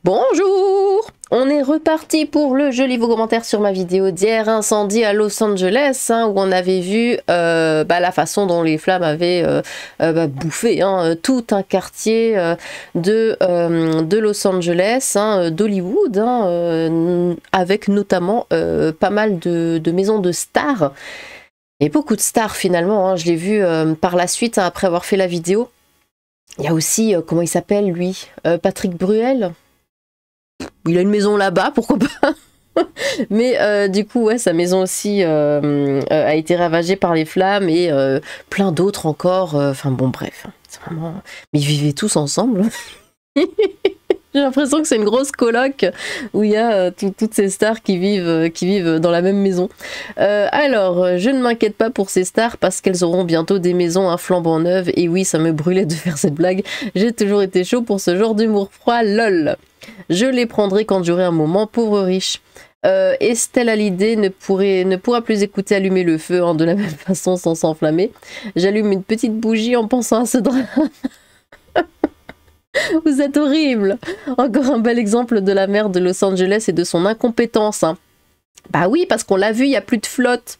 Bonjour! On est reparti pour le joli vos commentaires sur ma vidéo d'hier, incendie à Los Angeles, où on avait vu la façon dont les flammes avaient bouffé tout un quartier de Los Angeles, d'Hollywood, avec notamment pas mal de maisons de stars. Et beaucoup de stars finalement, je l'ai vu par la suite, après avoir fait la vidéo. Il y a aussi, comment il s'appelle lui, Patrick Bruel. Il a une maison là-bas, pourquoi pas. Mais du coup, ouais, sa maison aussi a été ravagée par les flammes et plein d'autres encore. Enfin bon, bref, c'est vraiment... Mais ils vivaient tous ensemble. J'ai l'impression que c'est une grosse coloc où il y a toutes ces stars qui vivent dans la même maison. Alors, je ne m'inquiète pas pour ces stars parce qu'elles auront bientôt des maisons flambant neuves. Et oui, ça me brûlait de faire cette blague. J'ai toujours été chaud pour ce genre d'humour froid, lol. Je les prendrai quand j'aurai un moment, pauvre riche. Estelle Hallyday ne pourra plus écouter allumer le feu de la même façon sans s'enflammer. J'allume une petite bougie en pensant à ce drame. Vous êtes horrible. Encore un bel exemple de la maire de Los Angeles et de son incompétence. Bah oui, parce qu'on l'a vu, il n'y a plus de flotte.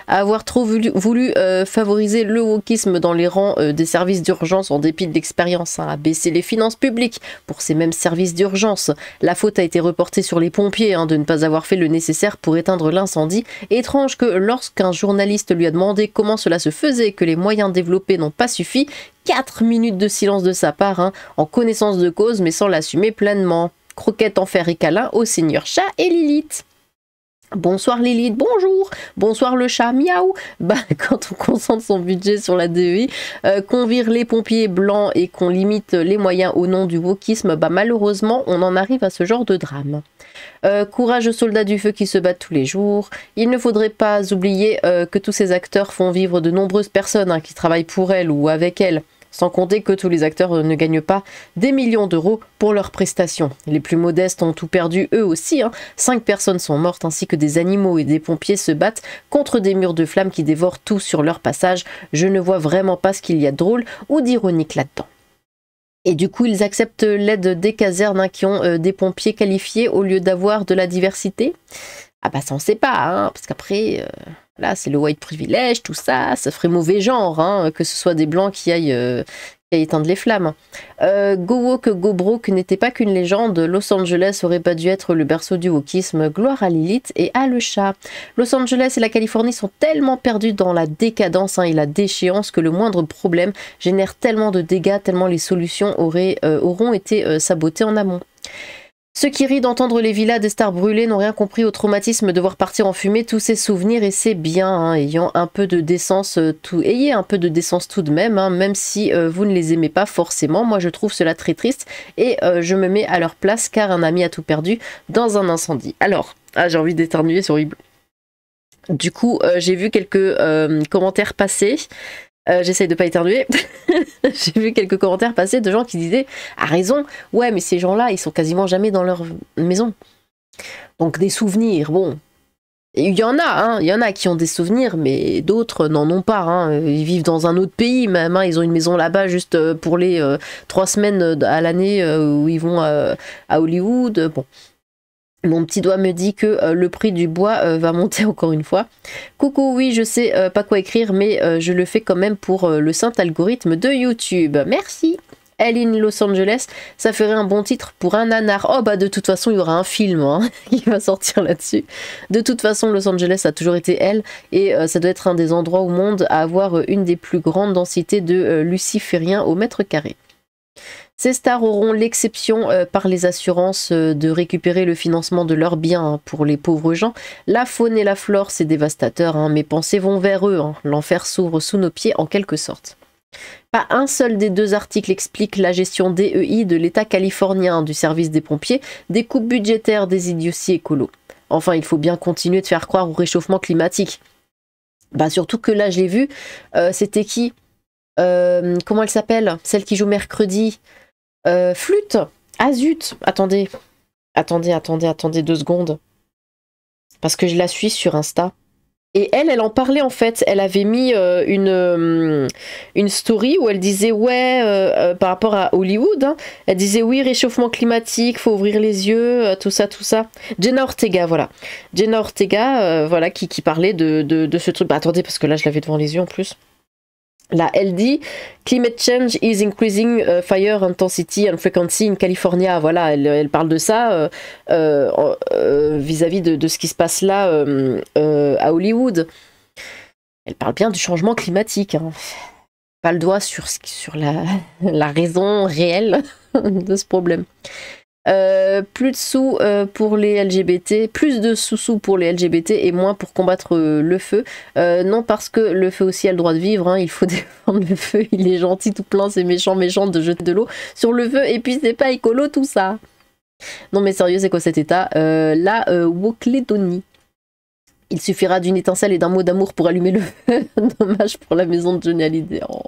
À avoir trop voulu favoriser le wokisme dans les rangs des services d'urgence en dépit de l'expérience, à baisser les finances publiques pour ces mêmes services d'urgence. La faute a été reportée sur les pompiers de ne pas avoir fait le nécessaire pour éteindre l'incendie. Étrange que lorsqu'un journaliste lui a demandé comment cela se faisait que les moyens développés n'ont pas suffi, 4 minutes de silence de sa part, en connaissance de cause mais sans l'assumer pleinement. Croquette en fer et câlin au seigneur chat et Lilith. Bonsoir Lilith, bonjour. Bonsoir le chat, miaou. Quand on concentre son budget sur la DEI, qu'on vire les pompiers blancs et qu'on limite les moyens au nom du wokisme, malheureusement on en arrive à ce genre de drame. Courage aux soldats du feu qui se battent tous les jours. Il ne faudrait pas oublier que tous ces acteurs font vivre de nombreuses personnes qui travaillent pour elles ou avec elles. Sans compter que tous les acteurs ne gagnent pas des millions d'euros pour leurs prestations. Les plus modestes ont tout perdu eux aussi. 5 personnes sont mortes ainsi que des animaux et des pompiers se battent contre des murs de flammes qui dévorent tout sur leur passage. Je ne vois vraiment pas ce qu'il y a de drôle ou d'ironique là-dedans. Et du coup, ils acceptent l'aide des casernes qui ont des pompiers qualifiés au lieu d'avoir de la diversité. Ah ça on sait pas, parce qu'après... Là, c'est le white privilege, tout ça, ça ferait mauvais genre, que ce soit des blancs qui aillent éteindre les flammes. Go Woke, Go Broke n'était pas qu'une légende, Los Angeles aurait pas dû être le berceau du wokisme, gloire à Lilith et à le chat. Los Angeles et la Californie sont tellement perdus dans la décadence et la déchéance que le moindre problème génère tellement de dégâts, tellement les solutions auront été sabotées en amont. Ceux qui rient d'entendre les villas des stars brûlées n'ont rien compris au traumatisme de voir partir en fumée tous ces souvenirs et c'est bien, ayez un peu de décence tout de même, même si vous ne les aimez pas forcément. Moi je trouve cela très triste et je me mets à leur place car un ami a tout perdu dans un incendie. Alors, j'ai envie d'éternuer, c'est horrible. Du coup, j'ai vu quelques commentaires passer. J'essaye de pas éternuer. J'ai vu quelques commentaires passer de gens qui disaient « Ah raison, ouais mais ces gens-là ils sont quasiment jamais dans leur maison. » Donc des souvenirs, bon. Il y en a qui ont des souvenirs mais d'autres n'en ont pas. Ils vivent dans un autre pays même, ils ont une maison là-bas juste pour les 3 semaines à l'année où ils vont à Hollywood. Bon. Mon petit doigt me dit que le prix du bois va monter encore une fois. Coucou, oui, je sais pas quoi écrire, mais je le fais quand même pour le saint algorithme de YouTube. Merci. Elle in Los Angeles, ça ferait un bon titre pour un nanar. Oh de toute façon, il y aura un film qui va sortir là-dessus. De toute façon, Los Angeles a toujours été elle, et ça doit être un des endroits au monde à avoir une des plus grandes densités de lucifériens au mètre carré. Ces stars auront l'exception par les assurances de récupérer le financement de leurs biens pour les pauvres gens. La faune et la flore, c'est dévastateur, mes pensées vont vers eux. L'enfer s'ouvre sous nos pieds en quelque sorte. Pas un seul des 2 articles explique la gestion DEI de l'État californien, du service des pompiers, des coupes budgétaires, des idioties écolos. Enfin, il faut bien continuer de faire croire au réchauffement climatique. Surtout que là, je l'ai vu, c'était qui comment elle s'appelle? Celle qui joue mercredi. Flûte. Ah zut. Attendez 2 secondes. Parce que je la suis sur Insta. Et elle en parlait en fait. Elle avait mis une story où elle disait ouais, par rapport à Hollywood, hein, elle disait oui, réchauffement climatique, faut ouvrir les yeux, tout ça, tout ça. Jenna Ortega, voilà. Jenna Ortega, voilà, qui parlait de ce truc. Bah attendez, parce que là je l'avais devant les yeux en plus. Là, elle dit Climate change is increasing fire intensity and frequency in California. Voilà, elle parle de ça vis-à-vis de ce qui se passe là à Hollywood. Elle parle bien du changement climatique. Hein. Pas le doigt sur la raison réelle de ce problème. Plus de sous pour les LGBT, plus de sous pour les LGBT et moins pour combattre le feu. Non, parce que le feu aussi a le droit de vivre, hein, il faut défendre le feu, il est gentil tout plein, c'est méchant de jeter de l'eau sur le feu et puis c'est pas écolo tout ça. Non mais sérieux, c'est quoi cet état? La Woklédonie. Il suffira d'une étincelle et d'un mot d'amour pour allumer le feu. Dommage pour la maison de Johnny Hallyday. Oh.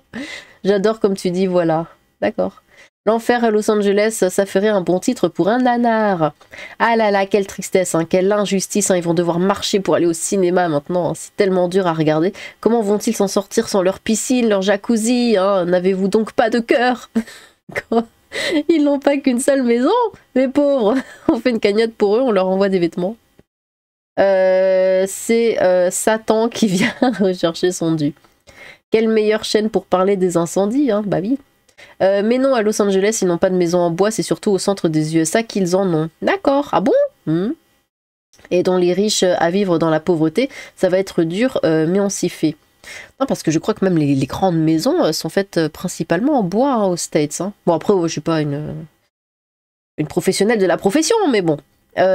J'adore comme tu dis, voilà. D'accord. L'enfer à Los Angeles, ça ferait un bon titre pour un nanar. Ah là là, quelle tristesse, hein, quelle injustice. Hein, ils vont devoir marcher pour aller au cinéma maintenant. Hein, c'est tellement dur à regarder. Comment vont-ils s'en sortir sans leur piscine, leur jacuzzi, hein? N'avez-vous donc pas de cœur? Ils n'ont pas qu'une seule maison, les pauvres. On fait une cagnotte pour eux, on leur envoie des vêtements. C'est Satan qui vient rechercher son dû. Quelle meilleure chaîne pour parler des incendies, hein? Bah oui. Mais non, à Los Angeles, ils n'ont pas de maison en bois, c'est surtout au centre des USA qu'ils en ont. D'accord, ah bon? Et dont les riches à vivre dans la pauvreté, ça va être dur, mais on s'y fait. Non, parce que je crois que même les grandes maisons sont faites principalement en bois hein, aux States. Hein. Bon, après, je suis pas une professionnelle de la profession, mais bon.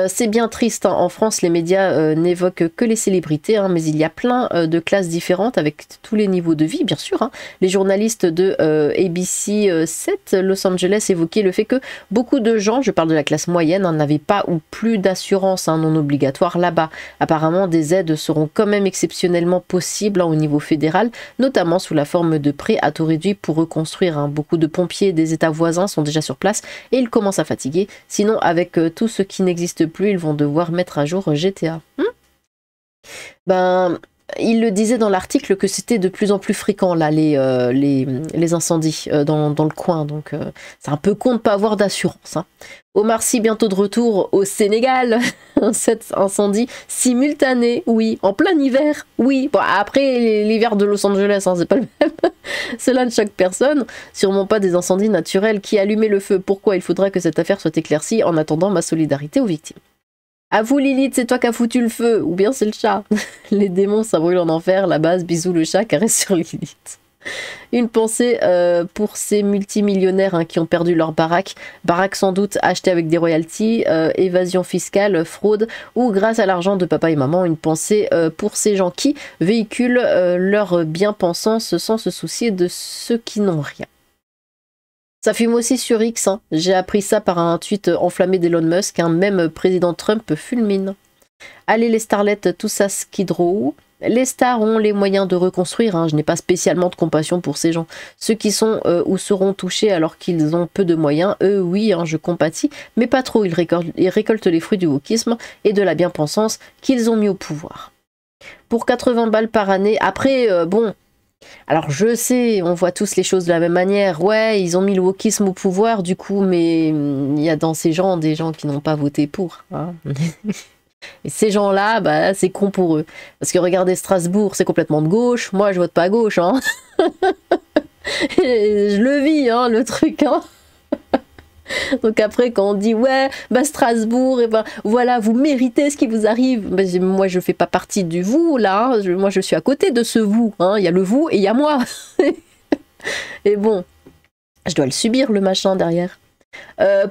C'est bien triste, hein. En France les médias n'évoquent que les célébrités, hein, mais il y a plein de classes différentes avec tous les niveaux de vie, bien sûr. Hein. Les journalistes de ABC 7 Los Angeles évoquaient le fait que beaucoup de gens, je parle de la classe moyenne, hein, n'avaient pas ou plus d'assurance hein, non obligatoire là-bas. Apparemment des aides seront quand même exceptionnellement possibles hein, au niveau fédéral, notamment sous la forme de prêts à taux réduit pour reconstruire. Hein. Beaucoup de pompiers des états voisins sont déjà sur place et ils commencent à fatiguer, sinon avec tout ce qui n'existe plus, ils vont devoir mettre à jour GTA. Ben, il le disait dans l'article que c'était de plus en plus fréquent là les incendies dans le coin, donc c'est un peu con de ne pas avoir d'assurance. Hein. Omar Sy bientôt de retour au Sénégal. Cet incendie simultané, oui, en plein hiver, oui. Bon, après l'hiver de Los Angeles, hein, c'est pas le même. Cela ne choque personne, sûrement pas des incendies naturels. Qui allumait le feu? Pourquoi? Il faudra que cette affaire soit éclaircie en attendant ma solidarité aux victimes. À vous Lilith, c'est toi qui as foutu le feu, ou bien c'est le chat. Les démons, ça brûle en enfer, la base, bisous le chat, caresse sur Lilith. Une pensée pour ces multimillionnaires hein, qui ont perdu leur baraque sans doute achetée avec des royalties, évasion fiscale, fraude ou grâce à l'argent de papa et maman. Une pensée pour ces gens qui véhiculent leur bien-pensance sans se soucier de ceux qui n'ont rien. Ça fume aussi sur X, hein. J'ai appris ça par un tweet enflammé d'Elon Musk, un même président Trump fulmine. Allez les starlettes, tout ça Skid Row. Les stars ont les moyens de reconstruire, hein. Je n'ai pas spécialement de compassion pour ces gens. Ceux qui sont ou seront touchés alors qu'ils ont peu de moyens, eux oui, hein, je compatis, mais pas trop, ils récoltent les fruits du wokisme et de la bien-pensance qu'ils ont mis au pouvoir. Pour 80 balles par année, après, bon... Alors je sais, on voit tous les choses de la même manière, ouais, ils ont mis le wokisme au pouvoir du coup, mais il y a dans ces gens des gens qui n'ont pas voté pour. Hein. Et ces gens-là, bah, c'est con pour eux. Parce que regardez Strasbourg, c'est complètement de gauche, moi je vote pas à gauche. Hein. Je le vis, hein, le truc. Hein. Donc après quand on dit ouais bah Strasbourg et ben voilà vous méritez ce qui vous arrive, bah, moi je fais pas partie du vous là, hein. Moi je suis à côté de ce vous, hein. Il y a le vous et il y a moi. Et bon je dois le subir le machin derrière.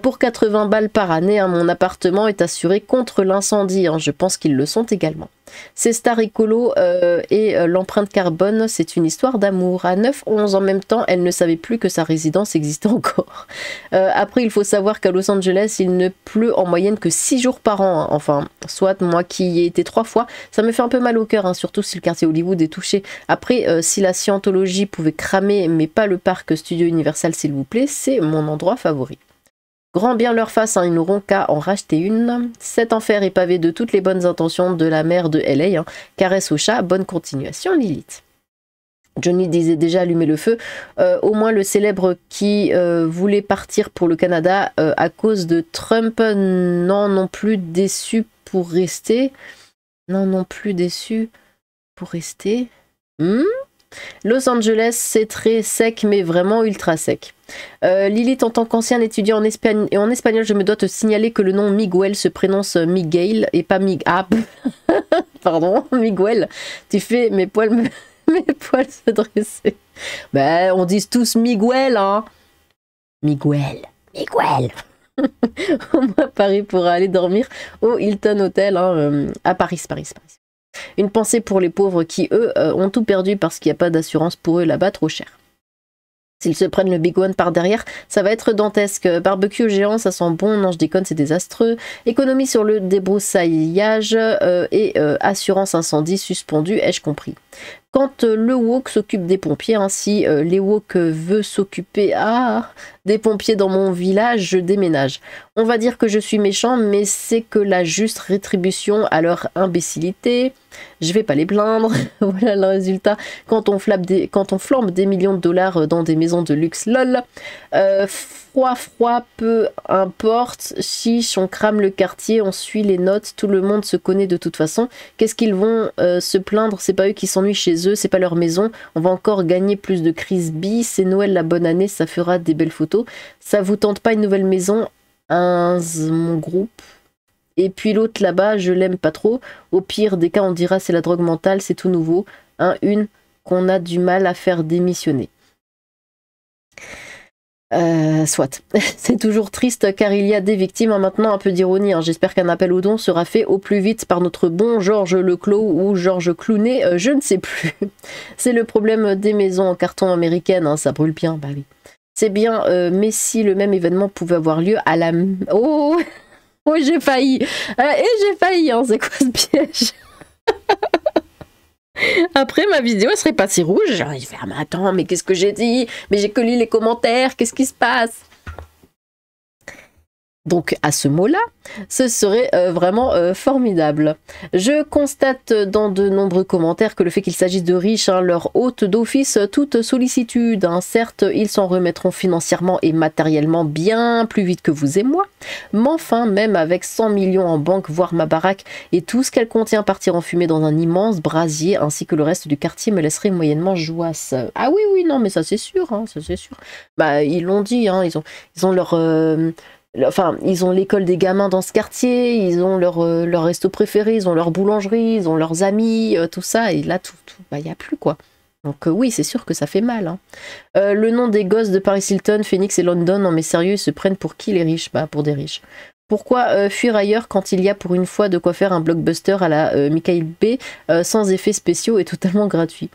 Pour 80 balles par année, hein, mon appartement est assuré contre l'incendie. Hein, je pense qu'ils le sont également. Ces stars écolo et l'empreinte carbone, c'est une histoire d'amour. À 9-11 en même temps, elle ne savait plus que sa résidence existait encore. Après, il faut savoir qu'à Los Angeles, il ne pleut en moyenne que 6 jours par an. Hein. Enfin, soit moi qui y ai été 3 fois, ça me fait un peu mal au cœur, hein, surtout si le quartier Hollywood est touché. Après, si la scientologie pouvait cramer, mais pas le parc Studio Universal s'il vous plaît, c'est mon endroit favori. Grand bien leur face, hein, ils n'auront qu'à en racheter une. Cet enfer est pavé de toutes les bonnes intentions de la mère de LA. Hein. Caresse au chat, bonne continuation Lilith. Johnny disait déjà allumer le feu. Au moins le célèbre qui voulait partir pour le Canada à cause de Trump, non plus déçu pour rester. Non plus déçu pour rester. Los Angeles, c'est très sec, mais vraiment ultra sec. Lilith, en tant qu'ancien étudiant en espagnol, je me dois te signaler que le nom Miguel se prononce Miguel et pas pardon, Miguel. Tu fais mes poils se dresser. Ben, on dit tous Miguel, hein. Miguel. Au moins Paris pourra aller dormir au Hilton Hotel, hein, à Paris. Une pensée pour les pauvres qui, eux, ont tout perdu parce qu'il n'y a pas d'assurance pour eux là-bas, trop cher. S'ils se prennent le Big One par derrière, ça va être dantesque. Barbecue géant, ça sent bon. Non, je déconne, c'est désastreux. Économie sur le débroussaillage et assurance incendie suspendue, ai-je compris. Quand le woke s'occupe des pompiers, si les woke veut s'occuper des pompiers dans mon village, je déménage. On va dire que je suis méchant, mais c'est que la juste rétribution à leur imbécilité. Je vais pas les plaindre. Voilà le résultat quand on flambe des millions de dollars dans des maisons de luxe, lol. Froid, peu importe. Chiche, on crame le quartier, on suit les notes, tout le monde se connaît de toute façon. Qu'est-ce qu'ils vont se plaindre? C'est pas eux qui s'ennuient chez eux, c'est pas leur maison. On va encore gagner plus de Crisby. C'est Noël, la bonne année, ça fera des belles photos. Ça vous tente pas une nouvelle maison? Mon groupe. Et puis l'autre là-bas, je l'aime pas trop. Au pire des cas, on dira c'est la drogue mentale, c'est tout nouveau. Une qu'on a du mal à faire démissionner. Soit. C'est toujours triste car il y a des victimes. Maintenant, un peu d'ironie. J'espère qu'un appel au don sera fait au plus vite par notre bon Georges Leclos ou Georges Clooney. Je ne sais plus. C'est le problème des maisons en carton américaines. Ça brûle bien. Bah oui. C'est bien, mais si le même événement pouvait avoir lieu à la... Oh, j'ai failli. Et j'ai failli. C'est quoi ce piège? Après, ma vidéo serait passée rouge. J'aurais fait, mais attends, mais qu'est-ce que j'ai dit? Mais j'ai que lu les commentaires. Qu'est-ce qui se passe? Donc, à ce mot-là, ce serait vraiment formidable. Je constate dans de nombreux commentaires que le fait qu'il s'agisse de riches leur ôte d'office toute sollicitude. Certes, ils s'en remettront financièrement et matériellement bien plus vite que vous et moi. Mais enfin, même avec 100 millions en banque, voire ma baraque et tout ce qu'elle contient partir en fumée dans un immense brasier, ainsi que le reste du quartier me laisserait moyennement jouasse. Ah oui, non, mais ça c'est sûr, ça c'est sûr. Bah, ils l'ont dit, ils ont leur... Enfin, ils ont l'école des gamins dans ce quartier, ils ont leur resto préféré, ils ont leur boulangerie, ils ont leurs amis, tout ça, et là, il n'y a plus, quoi. Donc oui, c'est sûr que ça fait mal. Le nom des gosses de Paris Hilton, Phoenix et London, non mais sérieux, ils se prennent pour qui les riches? Bah, pour des riches. Pourquoi fuir ailleurs quand il y a pour une fois de quoi faire un blockbuster à la Michael Bay, sans effets spéciaux et totalement gratuit?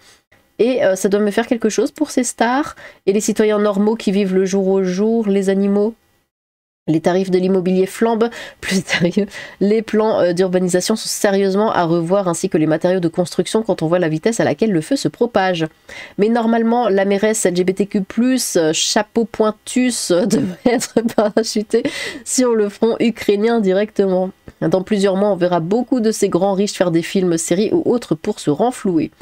Et ça doit me faire quelque chose pour ces stars et les citoyens normaux qui vivent le jour au jour, les animaux. Les tarifs de l'immobilier flambent, plus sérieux, les plans d'urbanisation sont sérieusement à revoir ainsi que les matériaux de construction quand on voit la vitesse à laquelle le feu se propage. Mais normalement, la mairesse LGBTQ+, chapeau pointus, devrait être parachutée sur le front ukrainien directement. Dans plusieurs mois, on verra beaucoup de ces grands riches faire des films, séries ou autres pour se renflouer.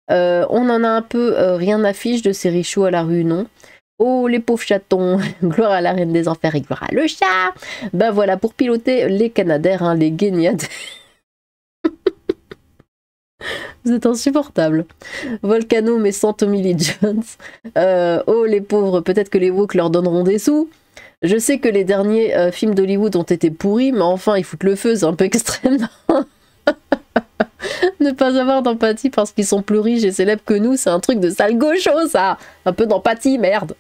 On en a un peu rien à fiche de ces richoux à la rue, non? Oh, les pauvres chatons, gloire à la reine des enfers et gloire à le chat. Ben voilà, pour piloter les canadaires, les guignades. Vous êtes insupportables. Volcano, mais sans Tommy Lee Jones. Oh, les pauvres, peut-être que les woke leur donneront des sous. Je sais que les derniers films d'Hollywood ont été pourris, mais enfin, ils foutent le feu, c'est un peu extrême. Ne pas avoir d'empathie parce qu'ils sont plus riches et célèbres que nous, c'est un truc de sale gaucho, ça. Un peu d'empathie, merde.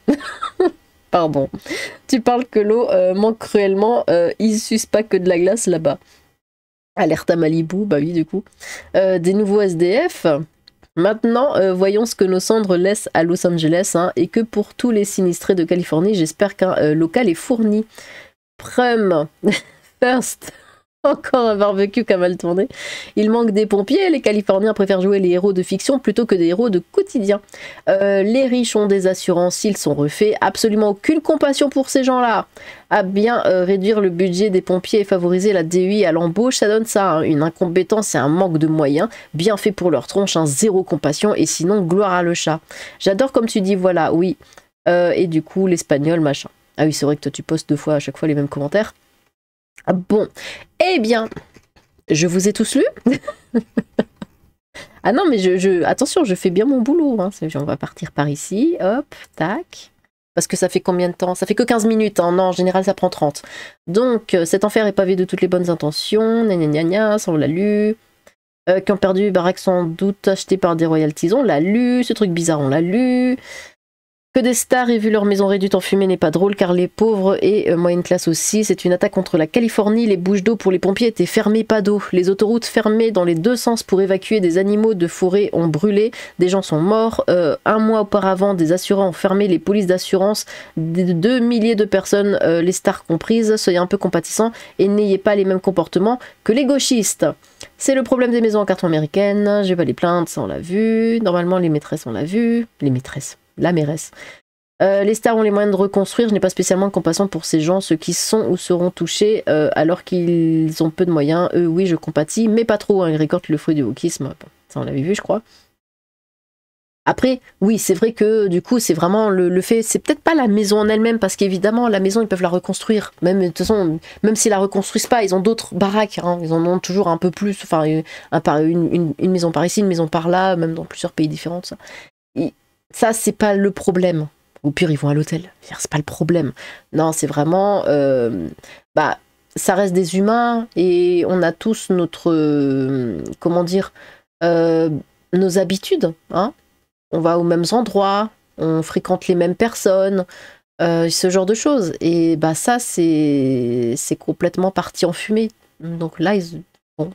Pardon. Tu parles que l'eau manque cruellement, ils sucent pas que de la glace là-bas. Alerte à Malibu, bah oui du coup. Des nouveaux SDF. Maintenant, voyons ce que nos cendres laissent à Los Angeles, et que pour tous les sinistrés de Californie, j'espère qu'un local est fourni. Prum. First. Encore un barbecue qui a mal tourné. Il manque des pompiers, les Californiens préfèrent jouer les héros de fiction plutôt que des héros de quotidien. Les riches ont des assurances, ils sont refaits. Absolument aucune compassion pour ces gens-là. À bien réduire le budget des pompiers et favoriser la DEI à l'embauche, ça donne ça. Hein. Une incompétence et un manque de moyens. Bien fait pour leur tronche, hein. Zéro compassion et sinon gloire à le chat. J'adore comme tu dis, voilà, oui. Et du coup, l'espagnol, machin. Ah oui, c'est vrai que toi tu postes 2 fois à chaque fois les mêmes commentaires. Ah bon, eh bien, je vous ai tous lus. Ah non, mais attention, je fais bien mon boulot. Hein. On va partir par ici, hop, tac. Parce que ça fait combien de temps? Ça fait que 15 minutes, hein. Non, en général ça prend 30. Donc, cet enfer est pavé de toutes les bonnes intentions, gna gna gna gna, ça on l'a lu. Qui ont perdu baraque sans doute acheté par des royalties, on l'a lu. Ce truc bizarre, on l'a lu. Que des stars aient vu leur maison réduite en fumée n'est pas drôle car les pauvres et moyenne classe aussi. C'est une attaque contre la Californie. Les bouches d'eau pour les pompiers étaient fermées, pas d'eau. Les autoroutes fermées dans les 2 sens pour évacuer des animaux de forêt ont brûlé. Des gens sont morts. 1 mois auparavant, des assureurs ont fermé les polices d'assurance. 2 milliers de personnes, les stars comprises. Soyez un peu compatissants et n'ayez pas les mêmes comportements que les gauchistes. C'est le problème des maisons en carton américaines. Je vais pas les plaindre, ça on l'a vu. Normalement, les maîtresses, on l'a vu. Les maîtresses. La mairesse. Les stars ont les moyens de reconstruire. Je n'ai pas spécialement de compassion pour ces gens, ceux qui sont ou seront touchés alors qu'ils ont peu de moyens. Eux, oui, je compatis, mais pas trop. Hein. Ils récoltent le fruit du wokisme. Bon, ça, on l'avait vu, je crois. Après, oui, c'est vrai que du coup, c'est vraiment le fait. C'est peut-être pas la maison en elle-même, parce qu'évidemment, la maison, ils peuvent la reconstruire. Même, de toute façon, même s'ils la reconstruisent pas, ils ont d'autres baraques. Hein. Ils en ont toujours un peu plus. Enfin, une maison par ici, une maison par là, même dans plusieurs pays différents. Ça, c'est pas le problème. Au pire, ils vont à l'hôtel. C'est pas le problème. Non, c'est vraiment... ça reste des humains et on a tous notre... comment dire nos habitudes. Hein, on va aux mêmes endroits, on fréquente les mêmes personnes, ce genre de choses. Et bah ça, c'est complètement parti en fumée. Donc là, bon,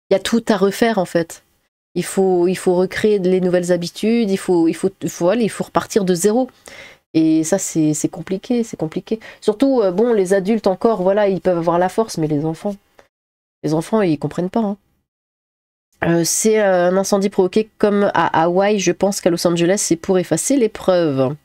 y a tout à refaire, en fait. Il faut recréer les nouvelles habitudes, il faut repartir de zéro. Et ça, c'est compliqué, c'est compliqué. Surtout, bon, les adultes encore, voilà, ils peuvent avoir la force, mais les enfants, ils comprennent pas. Hein. C'est un incendie provoqué comme à Hawaï, je pense qu'à Los Angeles, c'est pour effacer les preuves.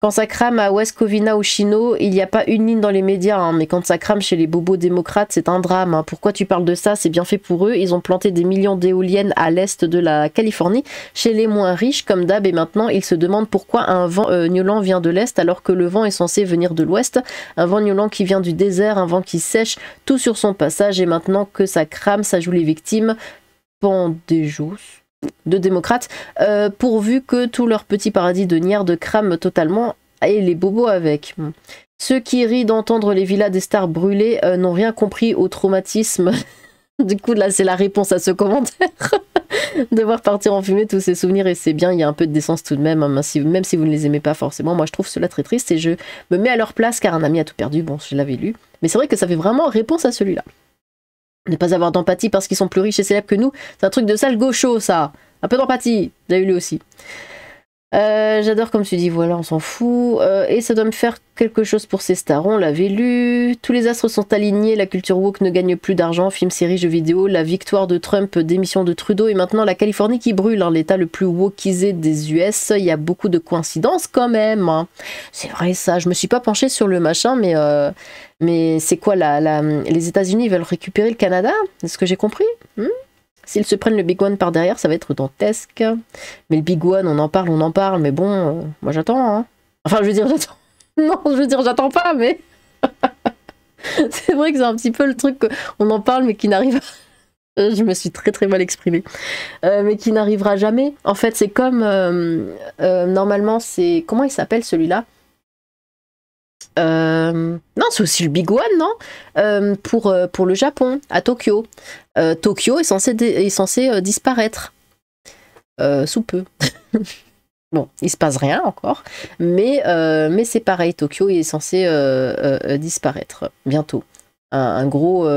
Quand ça crame à West Covina ou Chino, il n'y a pas une ligne dans les médias, hein, mais quand ça crame chez les bobos démocrates, c'est un drame. Hein. Pourquoi tu parles de ça? C'est bien fait pour eux. Ils ont planté des millions d'éoliennes à l'est de la Californie, chez les moins riches, comme d'hab, et maintenant ils se demandent pourquoi un vent gnolant vient de l'est alors que le vent est censé venir de l'ouest. Un vent gnolant qui vient du désert, un vent qui sèche tout sur son passage, et maintenant que ça crame, ça joue les victimes. Pandéjos de démocrates, pourvu que tout leur petit paradis de nierde crame totalement et les bobos avec. Ceux qui rient d'entendre les villas des stars brûlées n'ont rien compris au traumatisme. Du coup, là, c'est la réponse à ce commentaire. Devoir partir en fumée tous ces souvenirs, et c'est bien, il y a un peu de décence tout de même, hein, même si vous ne les aimez pas forcément. Moi, je trouve cela très triste et je me mets à leur place car un ami a tout perdu. Bon, je l'avais lu. Mais c'est vrai que ça fait vraiment réponse à celui-là. Ne pas avoir d'empathie parce qu'ils sont plus riches et célèbres que nous, c'est un truc de sale gaucho, ça. Un peu d'empathie, j'ai eu lui aussi. J'adore comme tu dis, voilà, on s'en fout. Et ça doit me faire quelque chose pour ces stars, on l'avait lu. Tous les astres sont alignés, la culture woke ne gagne plus d'argent, films, séries, jeux vidéo, la victoire de Trump, démission de Trudeau, et maintenant la Californie qui brûle, hein, l'état le plus wokisé des US. Il y a beaucoup de coïncidences quand même. Hein. C'est vrai ça, je me suis pas penchée sur le machin, mais c'est quoi, les États-Unis veulent récupérer le Canada? C'est ce que j'ai compris. S'ils se prennent le Big One par derrière, ça va être dantesque. Mais le Big One, on en parle, mais bon, moi j'attends. Hein. Enfin, je veux dire, j'attends. Non, je veux dire, j'attends pas, mais... c'est vrai que c'est un petit peu le truc qu'on en parle, mais qui n'arrive pas. Je me suis très très mal exprimée. Mais qui n'arrivera jamais. En fait, c'est comme... normalement, c'est... Comment il s'appelle celui-là? Non, c'est aussi le Big One, non? Pour le Japon, à Tokyo. Tokyo est censé disparaître. Sous peu. Bon, il se passe rien encore, mais c'est pareil, Tokyo est censé disparaître bientôt. Un gros,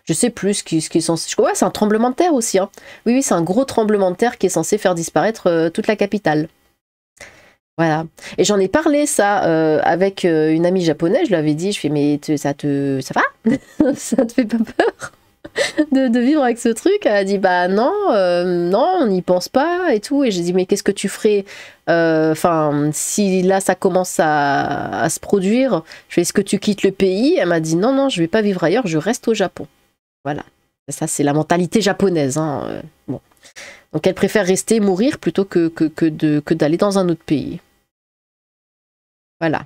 je sais plus ce qui est censé... Ouais, c'est un tremblement de terre aussi. Hein. Oui, c'est un gros tremblement de terre qui est censé faire disparaître toute la capitale. Voilà. Et j'en ai parlé ça avec une amie japonaise, je lui avais dit, je fais mais ça va? Ça te fait pas peur? de vivre avec ce truc. Elle a dit bah non, non, on n'y pense pas et tout. Et j'ai dit mais qu'est-ce que tu ferais enfin si là ça commence à se produire, je fais est-ce que tu quittes le pays? Elle m'a dit non, non, je vais pas vivre ailleurs, je reste au Japon. Voilà. Ça c'est la mentalité japonaise. Hein. Bon. Donc elle préfère rester mourir plutôt que d'aller dans un autre pays. Voilà.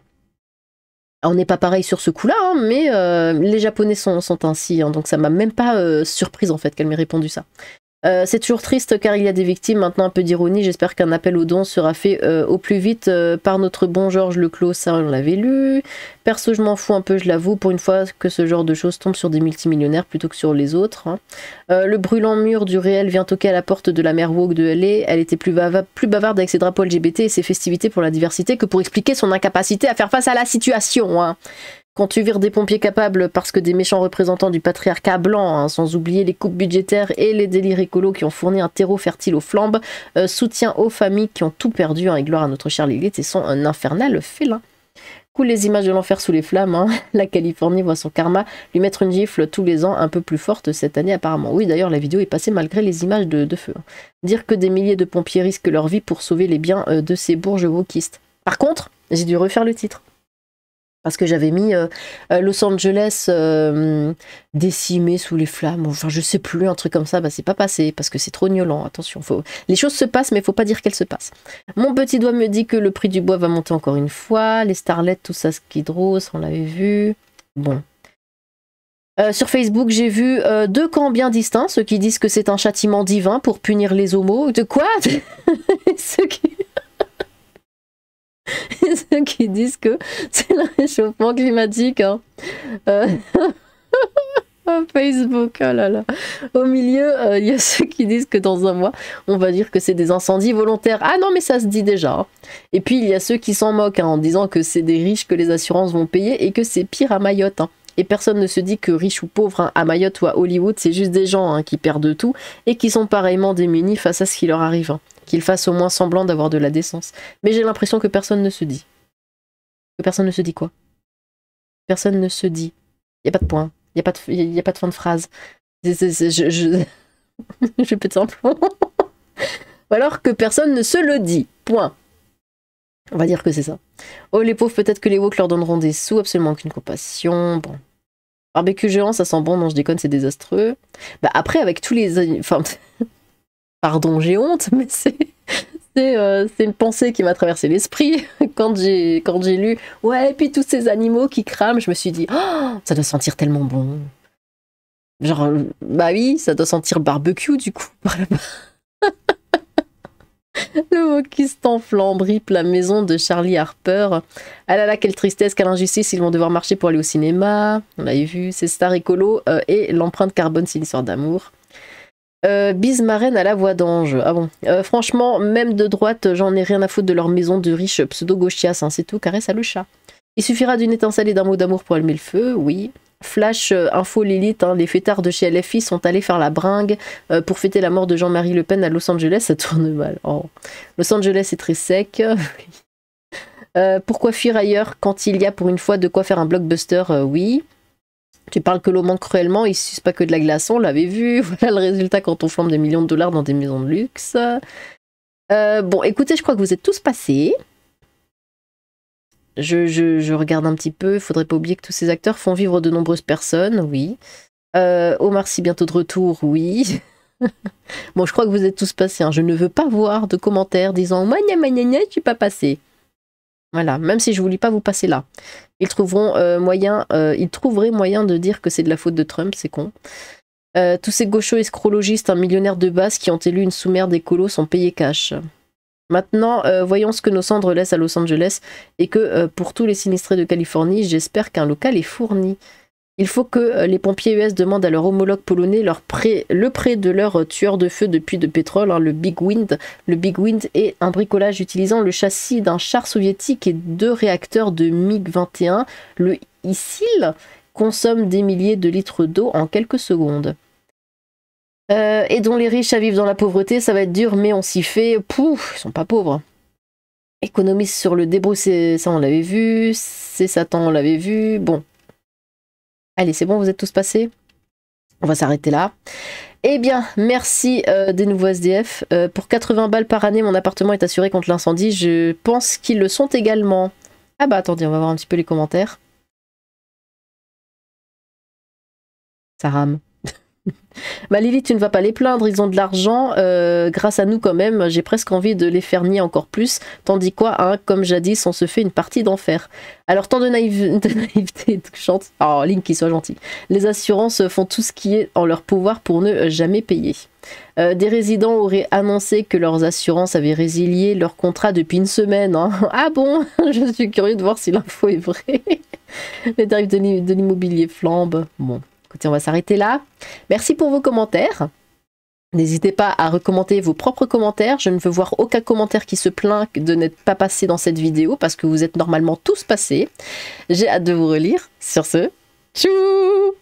On n'est pas pareil sur ce coup-là, hein, mais les Japonais sont ainsi, hein, donc ça m'a même pas surprise en fait qu'elle m'ait répondu ça. C'est toujours triste car il y a des victimes, maintenant un peu d'ironie, j'espère qu'un appel aux dons sera fait au plus vite par notre bon Georges Leclos, ça on l'avait lu. Perso je m'en fous un peu, je l'avoue, pour une fois que ce genre de choses tombe sur des multimillionnaires plutôt que sur les autres. Hein. Le brûlant mur du réel vient toquer à la porte de la mère woke de LA, elle était plus bavarde avec ses drapeaux LGBT et ses festivités pour la diversité que pour expliquer son incapacité à faire face à la situation. Hein. Quand tu vires des pompiers capables parce que des méchants représentants du patriarcat blanc, hein, sans oublier les coupes budgétaires et les délires écolos qui ont fourni un terreau fertile aux flambes, soutien aux familles qui ont tout perdu, hein, et gloire à notre cher Lilith et son infernal félin. Cool les images de l'enfer sous les flammes, hein. La Californie voit son karma lui mettre une gifle tous les ans un peu plus forte cette année apparemment. Oui d'ailleurs la vidéo est passée malgré les images de feu. Hein. Dire que des milliers de pompiers risquent leur vie pour sauver les biens de ces bourges wokistes. Par contre, j'ai dû refaire le titre. Parce que j'avais mis Los Angeles décimé sous les flammes, enfin je sais plus, un truc comme ça, bah c'est pas passé, parce que c'est trop gnôlant, attention, les choses se passent, mais faut pas dire qu'elles se passent. Mon petit doigt me dit que le prix du bois va monter encore une fois, les starlets, tout ça, Skid Row, on l'avait vu, bon. Sur Facebook, j'ai vu deux camps bien distincts, ceux qui disent que c'est un châtiment divin pour punir les homos, de quoi? Ceux qui... Et ceux qui disent que c'est le réchauffement climatique. Hein. Facebook, oh là là. Au milieu, il y a ceux qui disent que dans un mois, on va dire que c'est des incendies volontaires. Ah non, mais ça se dit déjà. Hein. Et puis, il y a ceux qui s'en moquent, hein, en disant que c'est des riches que les assurances vont payer et que c'est pire à Mayotte. Hein. Et personne ne se dit que riche ou pauvre, hein, à Mayotte ou à Hollywood, c'est juste des gens, hein, qui perdent tout et qui sont pareillement démunis face à ce qui leur arrive. Hein. Qu'ils fassent au moins semblant d'avoir de la décence. Mais j'ai l'impression que personne ne se dit. Que personne ne se dit quoi? Personne ne se dit. Il n'y a pas de point. Il n'y a pas de fin de phrase. Je pète un plomb. Ou alors que personne ne se le dit. Point. On va dire que c'est ça. Oh les pauvres, peut-être que les woke leur donneront des sous, absolument aucune compassion. Bon. Barbecue géant, ça sent bon, non je déconne, c'est désastreux. Bah après, avec tous les... Enfin... Pardon, j'ai honte, mais c'est une pensée qui m'a traversé l'esprit quand j'ai lu « Ouais, et puis tous ces animaux qui crament », je me suis dit oh, « ça doit sentir tellement bon ». Genre, bah oui, ça doit sentir barbecue du coup. Le wokiste en flambe rip la maison de Charlie Harper. Ah là là, quelle tristesse, quelle injustice, ils vont devoir marcher pour aller au cinéma. On l'avait vu, c'est Star Écolo et l'empreinte carbone, c'est l'histoire d'amour. Bise marraine à la voix d'ange. Ah bon. Franchement, même de droite, j'en ai rien à foutre de leur maison de riches pseudo-gauchias, hein, c'est tout, caresse à le chat. Il suffira d'une étincelle et d'un mot d'amour pour allumer le feu, oui. Flash info Lilith, hein, les fêtards de chez LFI sont allés faire la bringue pour fêter la mort de Jean-Marie Le Pen à Los Angeles, ça tourne mal. Oh. Los Angeles est très sec. Pourquoi fuir ailleurs quand il y a pour une fois de quoi faire un blockbuster, oui. Tu parles que l'eau manque cruellement, il ne suce pas que de la glaçon, on l'avait vu. Voilà le résultat quand on flambe des millions de dollars dans des maisons de luxe. Bon, écoutez, je crois que vous êtes tous passés. Je regarde un petit peu, il ne faudrait pas oublier que tous ces acteurs font vivre de nombreuses personnes, oui. Omar Sy bientôt de retour, oui. Bon, je crois que vous êtes tous passés, hein. Je ne veux pas voir de commentaires disant « Moi, je suis pas passé ». Voilà, même si je ne voulais pas vous passer là. Ils trouveraient moyen de dire que c'est de la faute de Trump, c'est con. Tous ces gauchos escrologistes, un millionnaire de base qui ont élu une sous-merde écolo sont payés cash. Maintenant, voyons ce que nos cendres laissent à Los Angeles et que pour tous les sinistrés de Californie, j'espère qu'un local est fourni. Il faut que les pompiers US demandent à leur homologue polonais le prêt de leur tueur de feu de puits de pétrole, hein, le Big Wind. Le Big Wind est un bricolage utilisant le châssis d'un char soviétique et 2 réacteurs de MiG-21. Le ISIL consomme des milliers de litres d'eau en quelques secondes. Et dont les riches à vivre dans la pauvreté, ça va être dur, mais on s'y fait. Pouf, ils sont pas pauvres. Économise sur le débrousser, ça on l'avait vu. C'est Satan, on l'avait vu. Bon. Allez, c'est bon, vous êtes tous passés? On va s'arrêter là. Eh bien, merci des nouveaux SDF. Pour 80 balles par année, mon appartement est assuré contre l'incendie. Je pense qu'ils le sont également. Ah bah attendez, on va voir un petit peu les commentaires. Ça rame. Bah Lily, tu ne vas pas les plaindre, ils ont de l'argent, grâce à nous quand même, j'ai presque envie de les faire nier encore plus, tandis quoi, hein, comme jadis, on se fait une partie d'enfer. Alors tant de naïveté touchante, oh Link qui soit gentil, les assurances font tout ce qui est en leur pouvoir pour ne jamais payer. Des résidents auraient annoncé que leurs assurances avaient résilié leur contrat depuis une semaine. Hein. Ah bon? Je suis curieux de voir si l'info est vraie. Les tarifs de l'immobilier flambent. Bon. Écoutez, on va s'arrêter là. Merci pour vos commentaires. N'hésitez pas à recommander vos propres commentaires. Je ne veux voir aucun commentaire qui se plaint de n'être pas passé dans cette vidéo parce que vous êtes normalement tous passés. J'ai hâte de vous relire. Sur ce, tchou!